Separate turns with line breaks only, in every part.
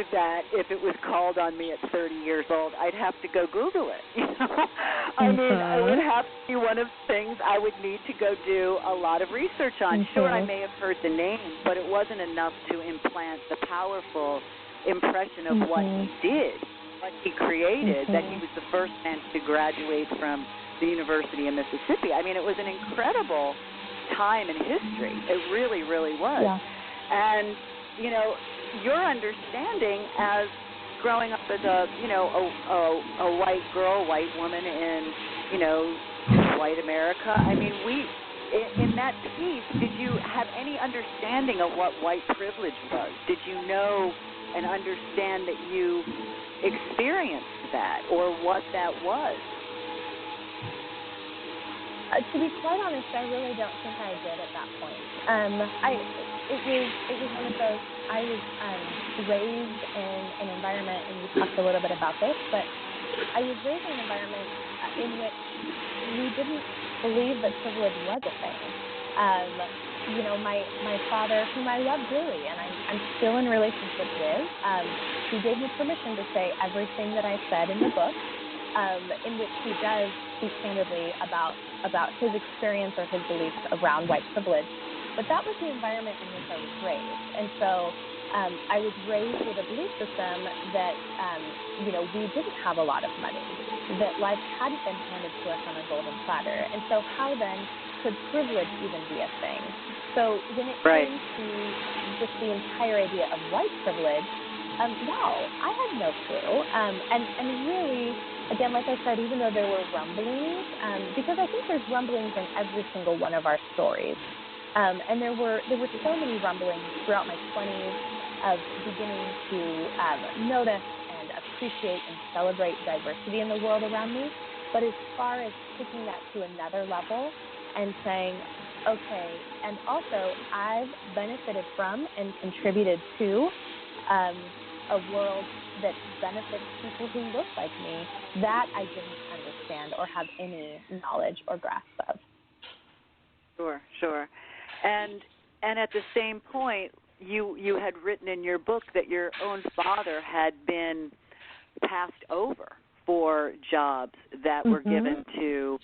knew that if it was called on me at 30 years old, I'd have to go Google it. I mean, it would have to be one of the things I would need to go do a lot of research on. Sure, I may have heard the name, but it wasn't enough to implant the powerful impression of what he did, what he created, that he was the first man to graduate from the University of Mississippi. I mean, it was an incredible time in history. It really, really was.
Yeah.
And, your understanding as growing up as a white girl, white woman in, white America, I mean, in that piece, did you have any understanding of what white privilege was? Did you know and understand that you experienced that or what that was?
To be quite honest, I really don't think I did at that point. It was one of those. I was raised in an environment, and you talked a little bit about this, but I was raised in an environment in which we didn't believe that privilege was a thing. My father, whom I love dearly, and I'm still in relationship with, he gave me permission to say everything that I said in the book, in which he does speak candidly about his experience or his beliefs around white privilege. But that was the environment in which I was raised. And so I was raised with a belief system that, we didn't have a lot of money, that life hadn't been handed to us on a golden platter. And so how then could privilege even be a thing? So when it came to just the entire idea of white privilege, I had no clue. And really, again, like I said, even though there were rumblings, because I think there's rumblings in every single one of our stories, and there were so many rumblings throughout my 20s of beginning to notice and appreciate and celebrate diversity in the world around me. But as far as taking that to another level and saying, okay, and also I've benefited from and contributed to a world that benefits people who look like me, that I didn't understand or have any knowledge or grasp of.
Sure. And at the same point, you had written in your book that your own father had been passed over for jobs that were given to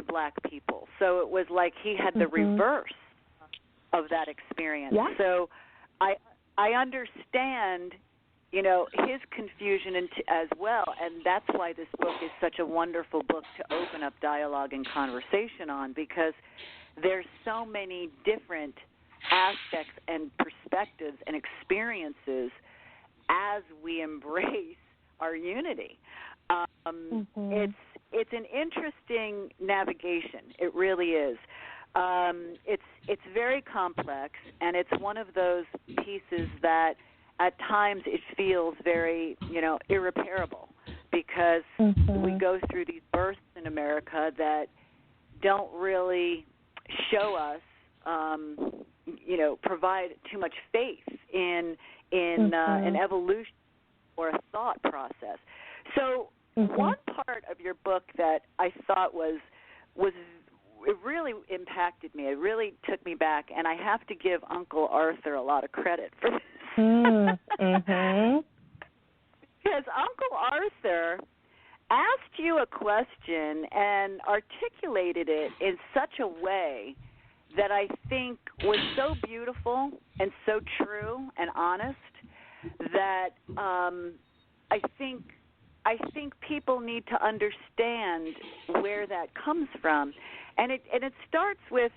black people. So it was like he had the reverse of that experience.
Yeah.
So I understand, his confusion as well, and that's why this book is such a wonderful book to open up dialogue and conversation on, because there's so many different aspects and perspectives and experiences as we embrace our unity. It's an interesting navigation. It really is. It's very complex, and it's one of those pieces that at times it feels very, irreparable, because we go through these births in America that don't really show us, provide too much faith in an evolution or a thought process. So one part of your book that I thought was it really impacted me. It really took me back, and I have to give Uncle Arthur a lot of credit for this. Because Uncle Arthur asked you a question and articulated it in such a way that I think was so beautiful and so true and honest that I think people need to understand where that comes from. And it starts with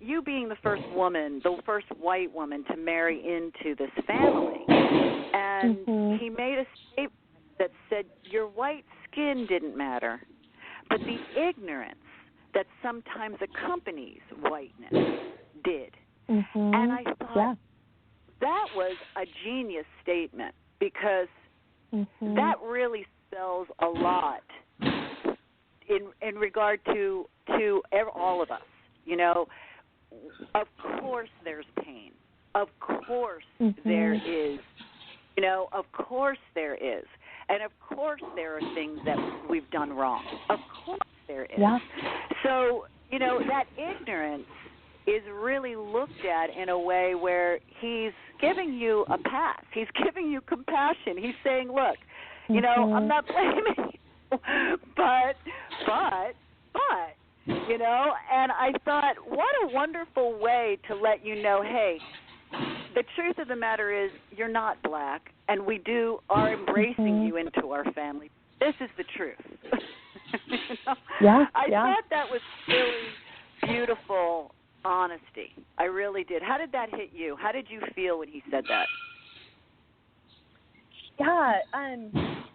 you being the first woman, the first white woman to marry into this family. And he made a statement that said your white skin didn't matter, but the ignorance that sometimes accompanies whiteness did. And I thought that was a genius statement, because that really spells a lot in regard to all of us. Of course there's pain. Of course there is. Of course there is. And of course there are things that we've done wrong. Of course there is. Yeah. So, that ignorance is really looked at in a way where he's giving you a pass. He's giving you compassion. He's saying, look, you know, I'm not blaming you, but, you know, and I thought, what a wonderful way to let you know, hey, the truth of the matter is you're not black, and we are embracing you into our family. This is the truth. You know? I thought that was really beautiful honesty. I really did. How did that hit you? How did you feel when he said that?
Yeah,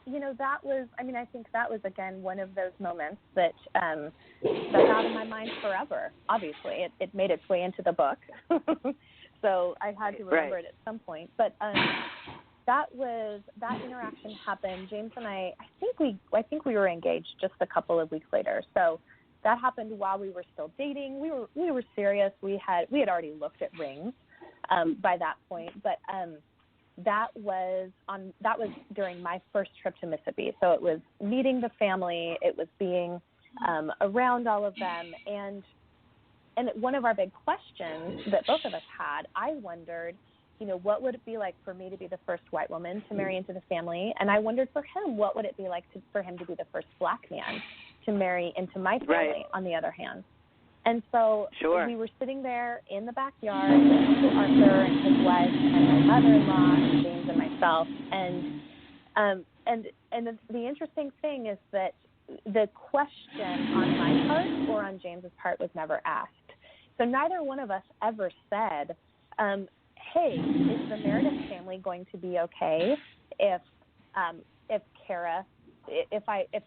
you know, that was, I mean, I think that was, again, one of those moments that stuck out in my mind forever. Obviously, it made its way into the book, so I had to remember it at some point. But that interaction happened. James and I think we were engaged just a couple of weeks later. So that happened while we were still dating. We were serious. We had already looked at rings by that point, but that was during my first trip to Mississippi. So it was meeting the family. It was being around all of them, and one of our big questions that both of us had, I wondered, you know, what would it be like for me to be the first white woman to marry into the family? And I wondered for him, what would it be like for him to be the first black man to marry into my family, on the other hand? And so we were sitting there in the backyard with Uncle Arthur and his wife and my mother-in-law and James and myself. And the interesting thing is that the question on my part or on James's part was never asked. So neither one of us ever said, hey, is the Meredith family going to be okay if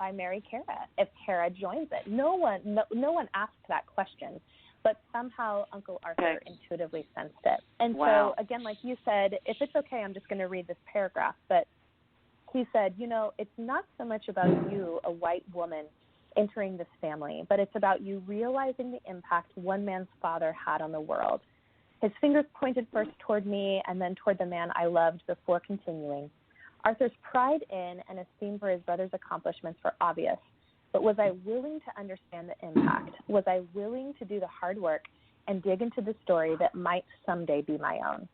I marry Cara, if Cara joins it? No one asked that question, but somehow Uncle Arthur intuitively sensed it. And so, again, like you said, if it's okay, I'm just going to read this paragraph, but he said, you know, it's not so much about you, a white woman, entering this family, but it's about you realizing the impact one man's father had on the world. His fingers pointed first toward me and then toward the man I loved before continuing. Arthur's pride in and esteem for his brother's accomplishments were obvious, but was I willing to understand the impact? Was I willing to do the hard work and dig into the story that might someday be my own?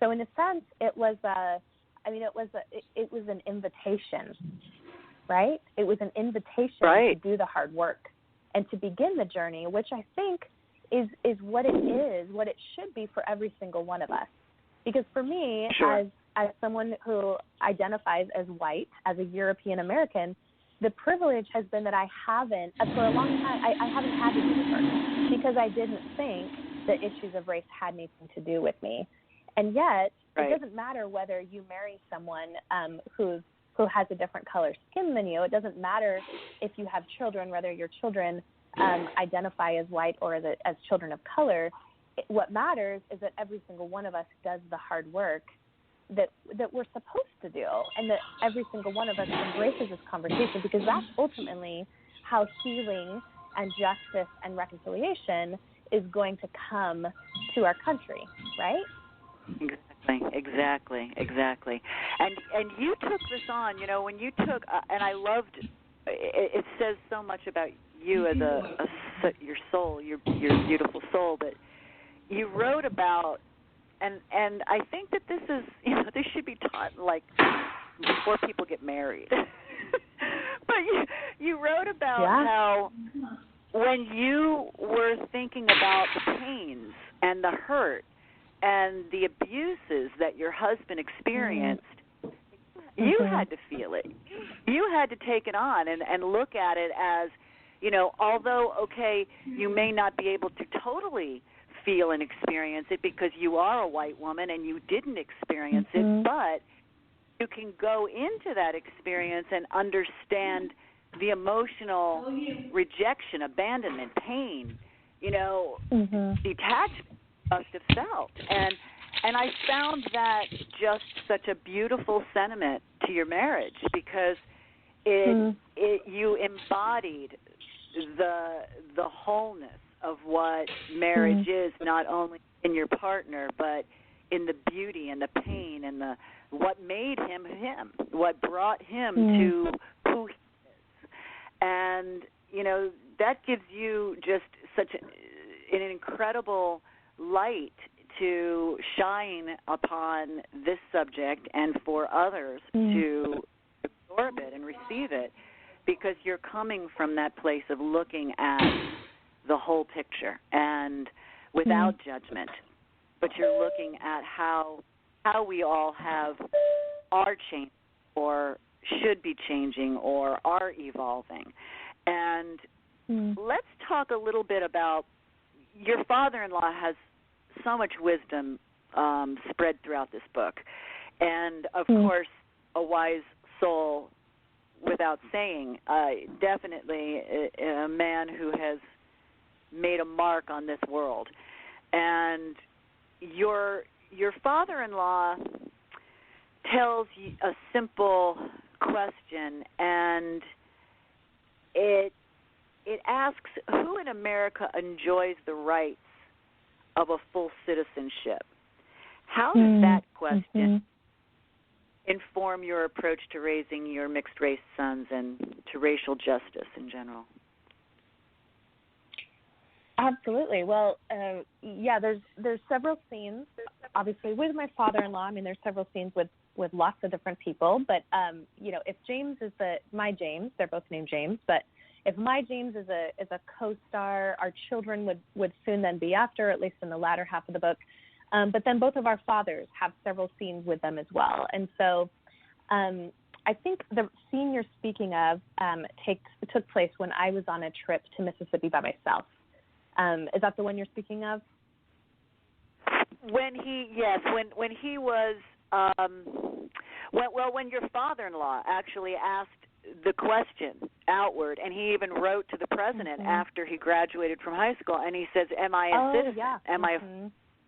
So in a sense, it was an invitation, right? It was an invitation to do the hard work and to begin the journey, which I think is what it should be for every single one of us. Because for me, as someone who identifies as white, as a European American, the privilege has been that I haven't, for a long time, I haven't had to do the work because I didn't think the issues of race had anything to do with me. And yet, it doesn't matter whether you marry someone who has a different color skin than you. It doesn't matter if you have children, whether your children identify as white or as children of color. What matters is that every single one of us does the hard work that we're supposed to do, and that every single one of us embraces this conversation, because that's ultimately how healing and justice and reconciliation is going to come to our country, right?
Exactly. And you took this on, you know, when you took, and I loved, it says so much about you as your soul, your beautiful soul, but you wrote about, and I think that this is, you know, this should be taught like before people get married. But you wrote about how when you were thinking about the pains and the hurt and the abuses that your husband experienced, you had to feel it. You had to take it on and look at it as, you know, although, okay, you may not be able to totally feel and experience it because you are a white woman and you didn't experience it, but you can go into that experience and understand the emotional rejection, abandonment, pain, you know, detachment must have felt. And I found that just such a beautiful sentiment to your marriage, because you embodied the wholeness of what marriage is, not only in your partner, but in the beauty and the pain and what made him, what brought him to who he is. And, you know, that gives you just such an incredible light to shine upon this subject and for others to absorb it and receive it, because you're coming from that place of looking at the whole picture and without judgment, but you're looking at how we all are changing or should be changing or are evolving. And let's talk a little bit about, your father-in-law has so much wisdom spread throughout this book, and of course a wise soul without saying, definitely a man who has made a mark on this world. And your father-in-law tells you a simple question, and it asks, who in America enjoys the rights of a full citizenship? How does that question inform your approach to raising your mixed-race sons and to racial justice in general?
Absolutely. Well, there's several scenes, obviously, with my father-in-law. I mean, there's several scenes with lots of different people. But, if James is my James, they're both named James, but if my James is a co-star, our children would soon then be after, at least in the latter half of the book. But then both of our fathers have several scenes with them as well. And so I think the scene you're speaking of took place when I was on a trip to Mississippi by myself. Is that the one you're speaking of?
When he was, when your father-in-law actually asked the question outward, and he even wrote to the president after he graduated from high school, and he says, "Am I a citizen?
Yeah.
Am I?"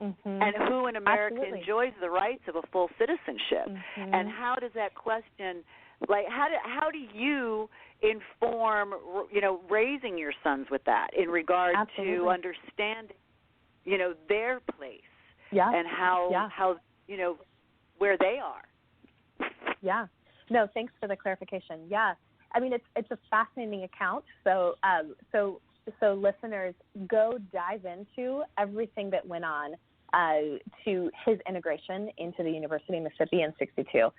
And who in America enjoys the rights of a full citizenship? And how does that question, how do you inform, raising your sons with that in regard to understanding, their place and how where they are?
Yeah. No, thanks for the clarification. Yeah. I mean, it's a fascinating account. So listeners, go dive into everything that went on to his integration into the University of Mississippi in '62,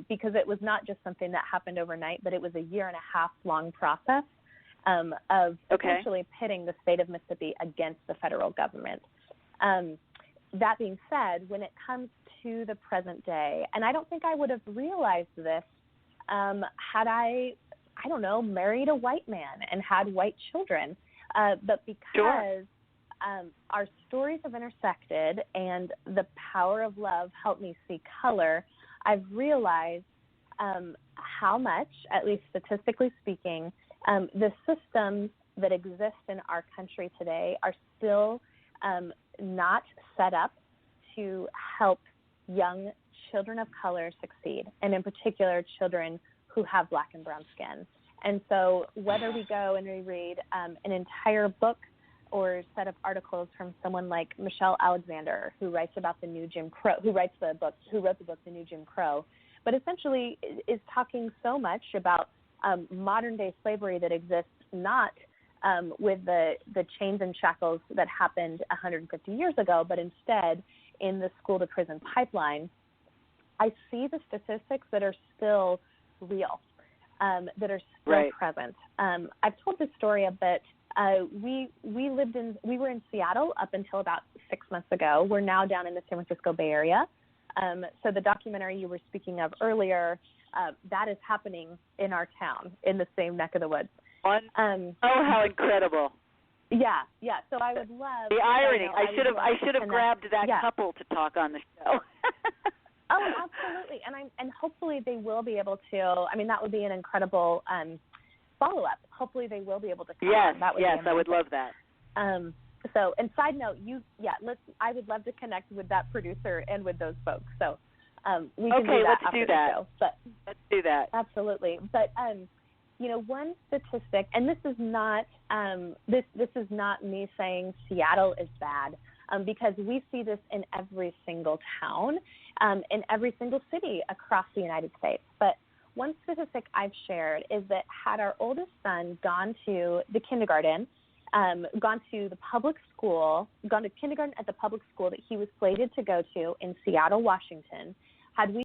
because it was not just something that happened overnight, but it was a 1.5-year long process of essentially pitting the state of Mississippi against the federal government. That being said, when it comes to the present day, and I don't think I would have realized this had I married a white man and had white children, but because our stories have intersected and the power of love helped me see color, I've realized how much, at least statistically speaking, the systems that exist in our country today are still not set up to help young children of color succeed, and in particular children who have black and brown skin. And so whether we go and we read an entire book or set of articles from someone like Michelle Alexander, who writes about the new Jim Crow, who wrote the book, The New Jim Crow, but essentially is talking so much about modern-day slavery that exists not with the chains and shackles that happened 150 years ago, but instead in the school-to-prison pipeline. I see the statistics that are still real, that are still present. I've told this story a bit. We were in Seattle up until about 6 months ago. We're now down in the San Francisco Bay Area. So the documentary you were speaking of earlier, that is happening in our town, in the same neck of the woods.
How incredible!
Yeah. So I would love
the irony. I should have grabbed that couple to talk on the show.
Oh, absolutely, and hopefully they will be able to. I mean, that would be an incredible follow-up. Hopefully they will be able to come on. That would be amazing.
I would love that.
So, and side note, I would love to connect with that producer and with those folks. So we can do that after the show. But
let's do that.
Absolutely. But one statistic, and this is not this is not me saying Seattle is bad, because we see this in every single town, in every single city across the United States. But one statistic I've shared is that had our oldest son gone to the kindergarten gone to kindergarten at the public school that he was slated to go to in Seattle, Washington, had we